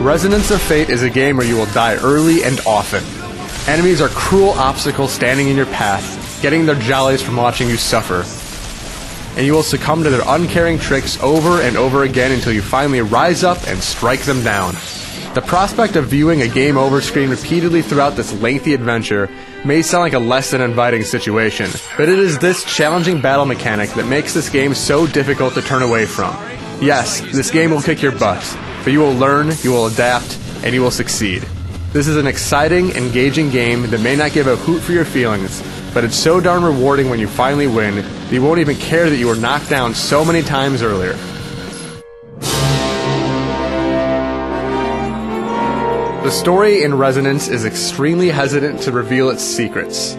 Resonance of Fate is a game where you will die early and often. Enemies are cruel obstacles standing in your path, getting their jollies from watching you suffer. And you will succumb to their uncaring tricks over and over again until you finally rise up and strike them down. The prospect of viewing a game over screen repeatedly throughout this lengthy adventure may sound like a less than inviting situation, but it is this challenging battle mechanic that makes this game so difficult to turn away from. Yes, this game will kick your butt, but you will learn, you will adapt, and you will succeed. This is an exciting, engaging game that may not give a hoot for your feelings, but it's so darn rewarding when you finally win that you won't even care that you were knocked down so many times earlier. The story in Resonance is extremely hesitant to reveal its secrets.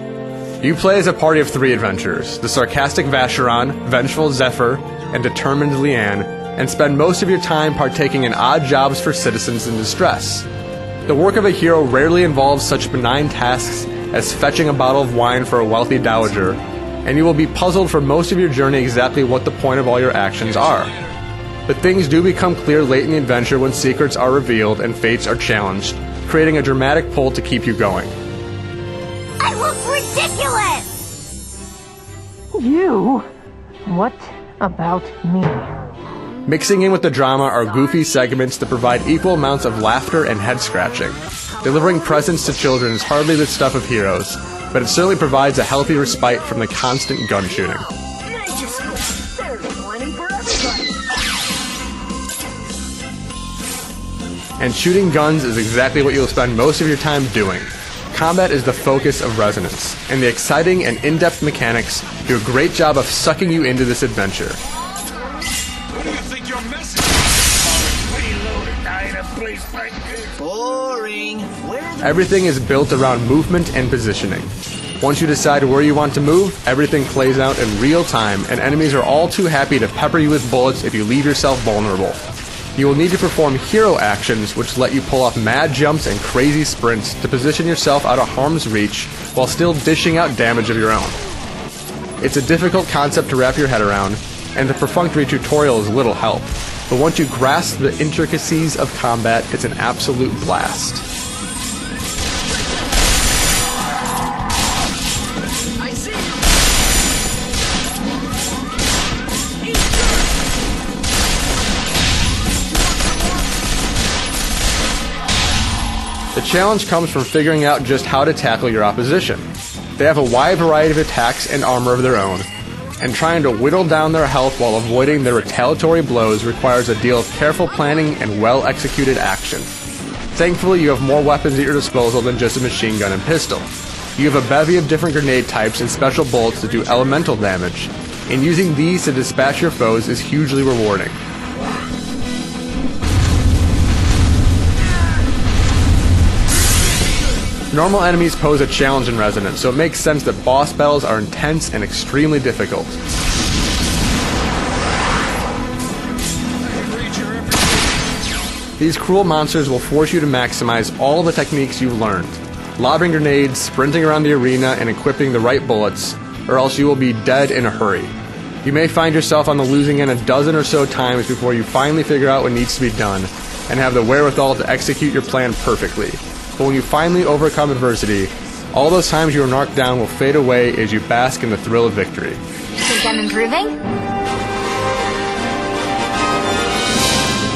You play as a party of 3 adventurers, the sarcastic Vacheron, vengeful Zephyr, and determined Leanne, and spend most of your time partaking in odd jobs for citizens in distress. The work of a hero rarely involves such benign tasks as fetching a bottle of wine for a wealthy dowager, and you will be puzzled for most of your journey exactly what the point of all your actions are. But things do become clear late in the adventure when secrets are revealed and fates are challenged, creating a dramatic pull to keep you going. I look ridiculous! You? What about me? Mixing in with the drama are goofy segments that provide equal amounts of laughter and head-scratching. Delivering presents to children is hardly the stuff of heroes, but it certainly provides a healthy respite from the constant gun shooting. And shooting guns is exactly what you'll spend most of your time doing. Combat is the focus of Resonance, and the exciting and in-depth mechanics do a great job of sucking you into this adventure. What do you think you're missing? Boring. Everything is built around movement and positioning. Once you decide where you want to move, everything plays out in real time, and enemies are all too happy to pepper you with bullets if you leave yourself vulnerable. You will need to perform hero actions which let you pull off mad jumps and crazy sprints to position yourself out of harm's reach while still dishing out damage of your own. It's a difficult concept to wrap your head around, and the perfunctory tutorial is little help, but once you grasp the intricacies of combat, it's an absolute blast. The challenge comes from figuring out just how to tackle your opposition. They have a wide variety of attacks and armor of their own, and trying to whittle down their health while avoiding their retaliatory blows requires a deal of careful planning and well-executed action. Thankfully, you have more weapons at your disposal than just a machine gun and pistol. You have a bevy of different grenade types and special bullets that do elemental damage, and using these to dispatch your foes is hugely rewarding. Normal enemies pose a challenge in Resonance, so it makes sense that boss battles are intense and extremely difficult. These cruel monsters will force you to maximize all the techniques you've learned. Lobbing grenades, sprinting around the arena, and equipping the right bullets, or else you will be dead in a hurry. You may find yourself on the losing end a dozen or so times before you finally figure out what needs to be done, and have the wherewithal to execute your plan perfectly. But when you finally overcome adversity, all those times you were knocked down will fade away as you bask in the thrill of victory. Think I'm improving?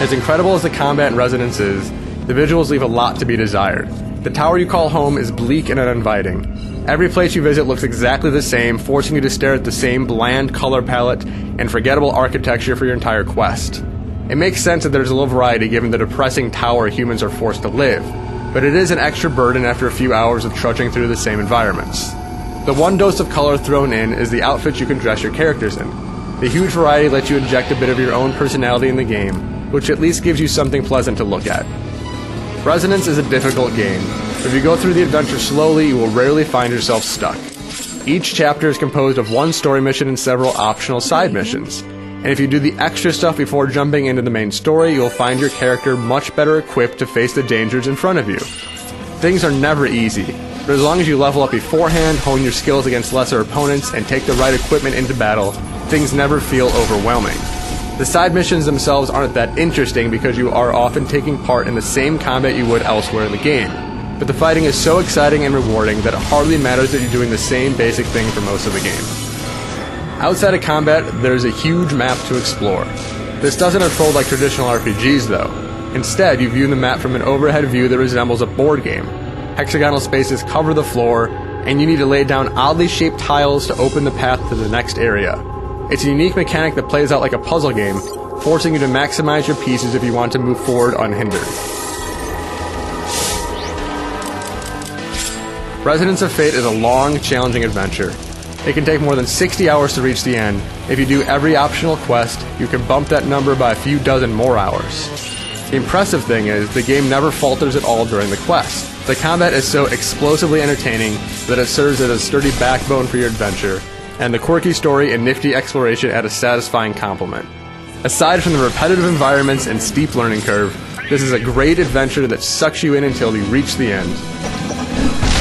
As incredible as the combat in Resonance is, the visuals leave a lot to be desired. The tower you call home is bleak and uninviting. Every place you visit looks exactly the same, forcing you to stare at the same bland color palette and forgettable architecture for your entire quest. It makes sense that there's a little variety given the depressing tower humans are forced to live, but it is an extra burden after a few hours of trudging through the same environments. The one dose of color thrown in is the outfits you can dress your characters in. The huge variety lets you inject a bit of your own personality in the game, which at least gives you something pleasant to look at. Resonance is a difficult game, but if you go through the adventure slowly, you will rarely find yourself stuck. Each chapter is composed of one story mission and several optional side missions, and if you do the extra stuff before jumping into the main story, you'll find your character much better equipped to face the dangers in front of you. Things are never easy, but as long as you level up beforehand, hone your skills against lesser opponents, and take the right equipment into battle, things never feel overwhelming. The side missions themselves aren't that interesting because you are often taking part in the same combat you would elsewhere in the game. But the fighting is so exciting and rewarding that it hardly matters that you're doing the same basic thing for most of the game. Outside of combat, there's a huge map to explore. This doesn't unfold like traditional RPGs though. Instead, you view the map from an overhead view that resembles a board game. Hexagonal spaces cover the floor, and you need to lay down oddly shaped tiles to open the path to the next area. It's a unique mechanic that plays out like a puzzle game, forcing you to maximize your pieces if you want to move forward unhindered. Resonance of Fate is a long, challenging adventure. It can take more than 60 hours to reach the end. If you do every optional quest, you can bump that number by a few dozen more hours. The impressive thing is, the game never falters at all during the quest. The combat is so explosively entertaining that it serves as a sturdy backbone for your adventure, and the quirky story and nifty exploration add a satisfying complement. Aside from the repetitive environments and steep learning curve, this is a great adventure that sucks you in until you reach the end.